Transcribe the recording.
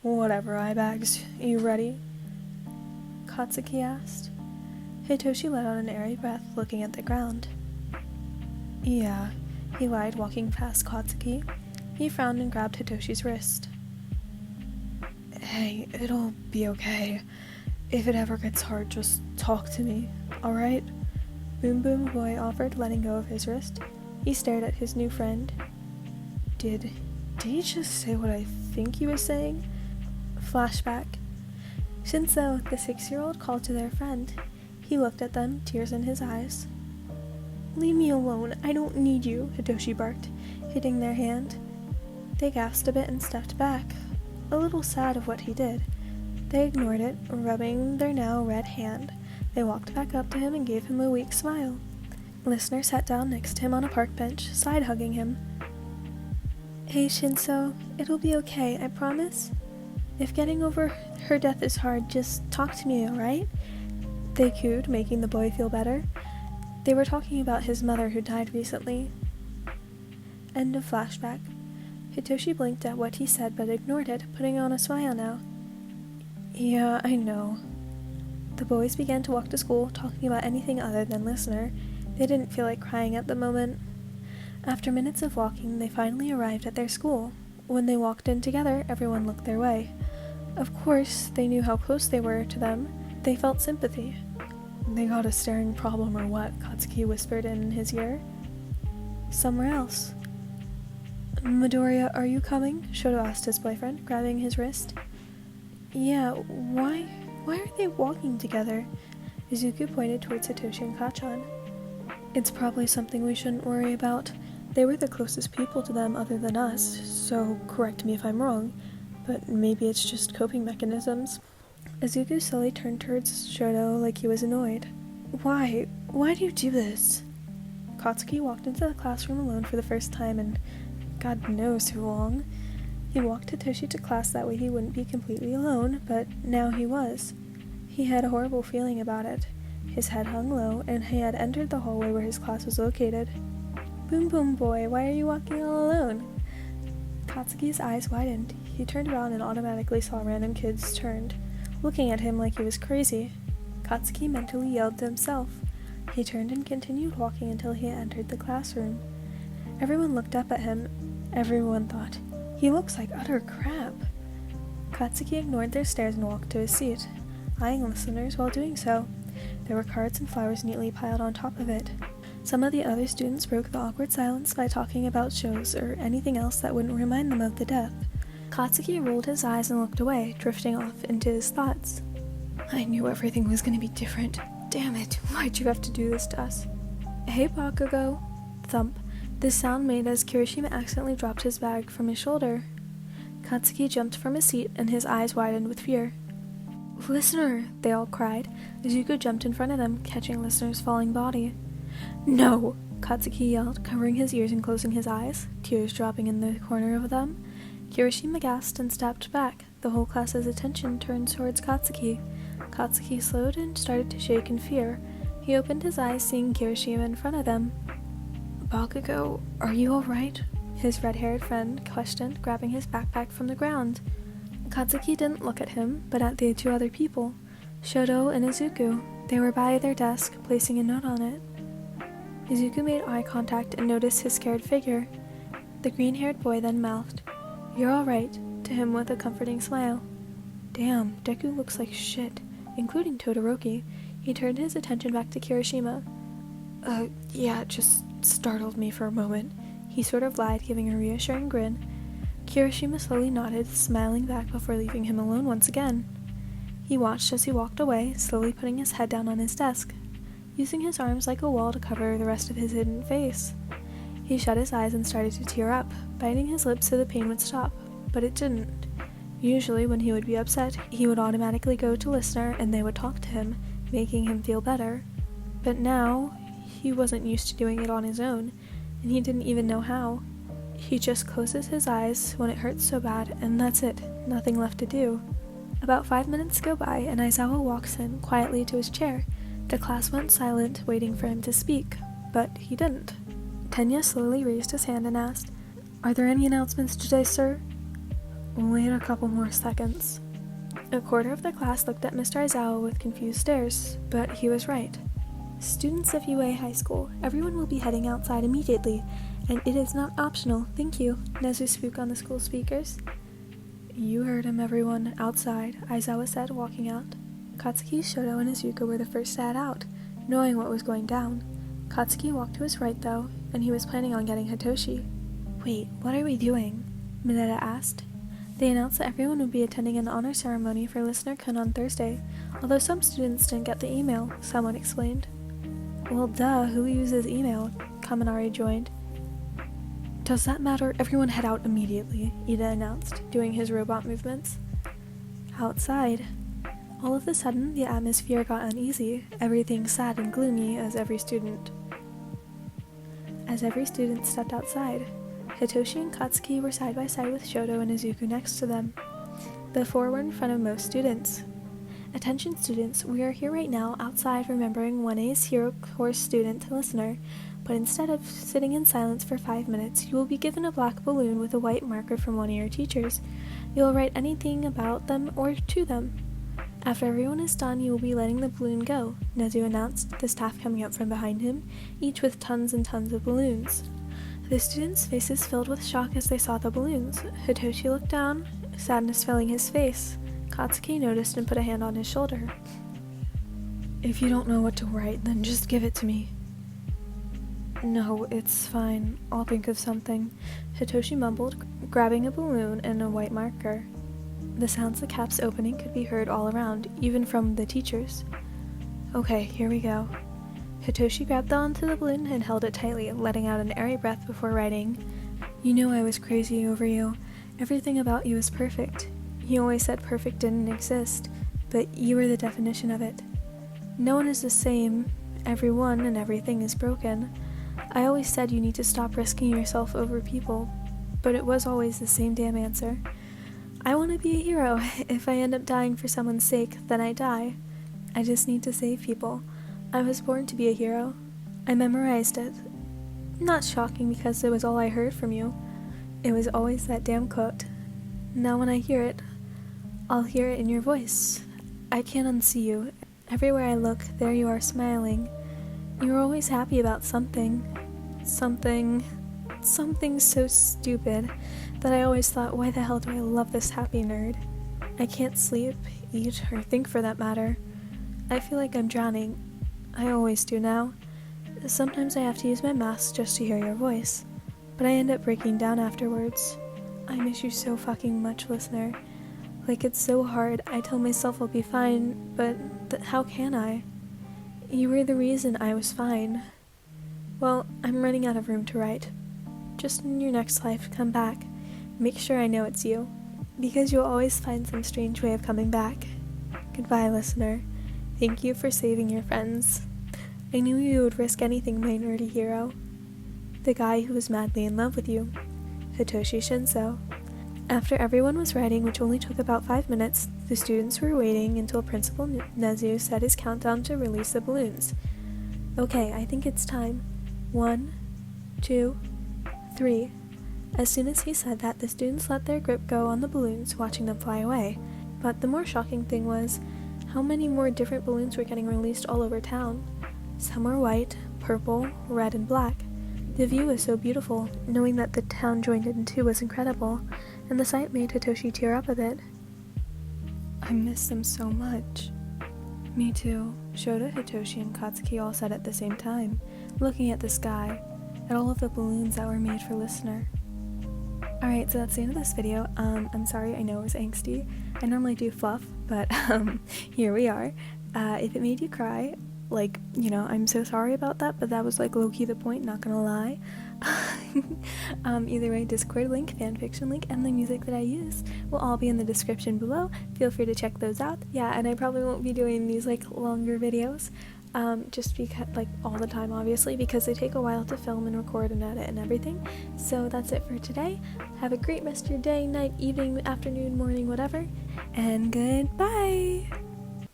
Whatever, eyebags. You ready? Katsuki asked. Hitoshi let out an airy breath, looking at the ground. Yeah, he lied, walking past Katsuki. He frowned and grabbed Hitoshi's wrist. Hey, it'll be okay. If it ever gets hard, just talk to me, alright? Boom Boom Boy offered, letting go of his wrist. He stared at his new friend. Did he just say what I think he was saying? Flashback. Shinsou, the 6-year-old, called to their friend. He looked at them, tears in his eyes. Leave me alone, I don't need you, Hitoshi barked, hitting their hand. They gasped a bit and stepped back, a little sad of what he did. They ignored it, rubbing their now red hand. They walked back up to him and gave him a weak smile. Listener sat down next to him on a park bench, side-hugging him. Hey Shinsou, it'll be okay, I promise? If getting over her death is hard, just talk to me, alright? They cooed, making the boy feel better. They were talking about his mother who died recently. End of flashback. Hitoshi blinked at what he said but ignored it, putting on a smile now. Yeah, I know. The boys began to walk to school, talking about anything other than Listener. They didn't feel like crying at the moment. After minutes of walking, they finally arrived at their school. When they walked in together, everyone looked their way. Of course, they knew how close they were to them. They felt sympathy. They got a staring problem or what? Katsuki whispered in his ear. Somewhere else. Midoriya, are you coming? Shoto asked his boyfriend, grabbing his wrist. Yeah, why are they walking together? Izuku pointed towards Hitoshi and Kachan. It's probably something we shouldn't worry about. They were the closest people to them other than us, so correct me if I'm wrong, but maybe it's just coping mechanisms. Izuku slowly turned towards Shoto like he was annoyed. Why? Why do you do this? Katsuki walked into the classroom alone for the first time in God knows how long. He walked Hitoshi to class that way he wouldn't be completely alone, but now he was. He had a horrible feeling about it. His head hung low, and he had entered the hallway where his class was located. Boom Boom Boy, why are you walking all alone? Katsuki's eyes widened. He turned around and automatically saw random kids turned, looking at him like he was crazy. Katsuki mentally yelled to himself. He turned and continued walking until he entered the classroom. Everyone looked up at him. Everyone thought, he looks like utter crap. Katsuki ignored their stares and walked to his seat, eyeing listeners while doing so. There were cards and flowers neatly piled on top of it. Some of the other students broke the awkward silence by talking about shows or anything else that wouldn't remind them of the death. Katsuki rolled his eyes and looked away, drifting off into his thoughts. I knew everything was going to be different. Damn it, why'd you have to do this to us? Hey Bakugo. Thump. This sound made as Kirishima accidentally dropped his bag from his shoulder. Katsuki jumped from his seat and his eyes widened with fear. Listener, they all cried. Izuku jumped in front of them, catching Listener's falling body. No! Katsuki yelled, covering his ears and closing his eyes, tears dropping in the corner of them. Kirishima gasped and stepped back, the whole class's attention turned towards Katsuki. Katsuki slowed and started to shake in fear. He opened his eyes, seeing Kirishima in front of them. Bakugo, are you alright? His red-haired friend questioned, grabbing his backpack from the ground. Katsuki didn't look at him, but at the two other people, Shoto and Izuku. They were by their desk, placing a note on it. Izuku made eye contact and noticed his scared figure. The green-haired boy then mouthed, You're alright, to him with a comforting smile. Damn, Deku looks like shit, including Todoroki. He turned his attention back to Kirishima. Yeah, it just startled me for a moment. He sort of lied, giving a reassuring grin. Kirishima slowly nodded, smiling back before leaving him alone once again. He watched as he walked away, slowly putting his head down on his desk, using his arms like a wall to cover the rest of his hidden face. He shut his eyes and started to tear up, biting his lips so the pain would stop, but it didn't. Usually when he would be upset, he would automatically go to Listener and they would talk to him, making him feel better. But now, he wasn't used to doing it on his own, and he didn't even know how. He just closes his eyes when it hurts so bad, and that's it, nothing left to do. About 5 minutes go by, and Aizawa walks in quietly to his chair. The class went silent, waiting for him to speak, but he didn't. Tenya slowly raised his hand and asked, Are there any announcements today, sir? Wait a couple more seconds. A quarter of the class looked at Mr. Aizawa with confused stares, but he was right. Students of UA High School, everyone will be heading outside immediately, and it is not optional, thank you, Nezu spoke on the school speakers. You heard him, everyone. Outside, Aizawa said, walking out. Katsuki, Shoto, and Izuku were the first to head out, knowing what was going down. Katsuki walked to his right, though, and he was planning on getting Hitoshi. Wait, what are we doing? Mineta asked. They announced that everyone would be attending an honor ceremony for Listener-kun on Thursday, although some students didn't get the email, someone explained. Well, duh, who uses email? Kaminari joined. Does that matter? Everyone head out immediately, Ida announced, doing his robot movements. Outside. All of a sudden, the atmosphere got uneasy, everything sad and gloomy as every student stepped outside. Hitoshi and Katsuki were side by side with Shoto and Izuku next to them. The four were in front of most students. Attention students, we are here right now outside remembering 1A's Hero Course student listener, but instead of sitting in silence for 5 minutes, you will be given a black balloon with a white marker from one of your teachers. You will write anything about them or to them. After everyone is done, you will be letting the balloon go, Nezu announced, the staff coming up from behind him, each with tons and tons of balloons. The students' faces filled with shock as they saw the balloons. Hitoshi looked down, sadness filling his face. Katsuki noticed and put a hand on his shoulder. If you don't know what to write, then just give it to me. No, it's fine. I'll think of something, Hitoshi mumbled, grabbing a balloon and a white marker. The sounds of caps opening could be heard all around, even from the teachers. Okay, here we go. Hitoshi grabbed onto the balloon and held it tightly, letting out an airy breath before writing. You knew I was crazy over you. Everything about you is perfect. You always said perfect didn't exist, but you were the definition of it. No one is the same. Everyone and everything is broken. I always said you need to stop risking yourself over people, but it was always the same damn answer. I want to be a hero. If I end up dying for someone's sake, then I die. I just need to save people. I was born to be a hero. I memorized it. Not shocking because it was all I heard from you. It was always that damn quote. Now when I hear it, I'll hear it in your voice. I can't unsee you. Everywhere I look, there you are smiling. You're always happy about something. Something so stupid that I always thought, why the hell do I love this happy nerd? I can't sleep, eat, or think for that matter. I feel like I'm drowning. I always do now. Sometimes I have to use my mask just to hear your voice, but I end up breaking down afterwards. I miss you so fucking much, listener. Like, it's so hard. I tell myself I'll be fine, but how can I? You were the reason I was fine. Well, I'm running out of room to write. Just in your next life, come back. Make sure I know it's you, because you'll always find some strange way of coming back. Goodbye, listener. Thank you for saving your friends. I knew you would risk anything, my nerdy hero. The guy who was madly in love with you. Hitoshi Shinsou. After everyone was writing, which only took about 5 minutes, the students were waiting until Principal Nezu set his countdown to release the balloons. Okay, I think it's time. 1, 2, 3. As soon as he said that, the students let their grip go on the balloons, watching them fly away. But the more shocking thing was, how many more different balloons were getting released all over town. Some were white, purple, red, and black. The view was so beautiful, knowing that the town joined in too was incredible, and the sight made Hitoshi tear up a bit. I miss them so much. Me too, Shoto, Hitoshi, and Katsuki all said at the same time, looking at the sky, at all of the balloons that were made for Listener. Alright, so that's the end of this video. I'm sorry, I know it was angsty. I normally do fluff, but here we are. If it made you cry, like, you know, I'm so sorry about that, but that was like low-key the point, not gonna lie. Either way, Discord link, fanfiction link, and the music that I use will all be in the description below. Feel free to check those out. Yeah, and I probably won't be doing these like longer videos, just because, like, all the time, obviously, because they take a while to film and record and edit and everything. So that's it for today. Have a great rest of your day, night, evening, afternoon, morning, whatever, and goodbye!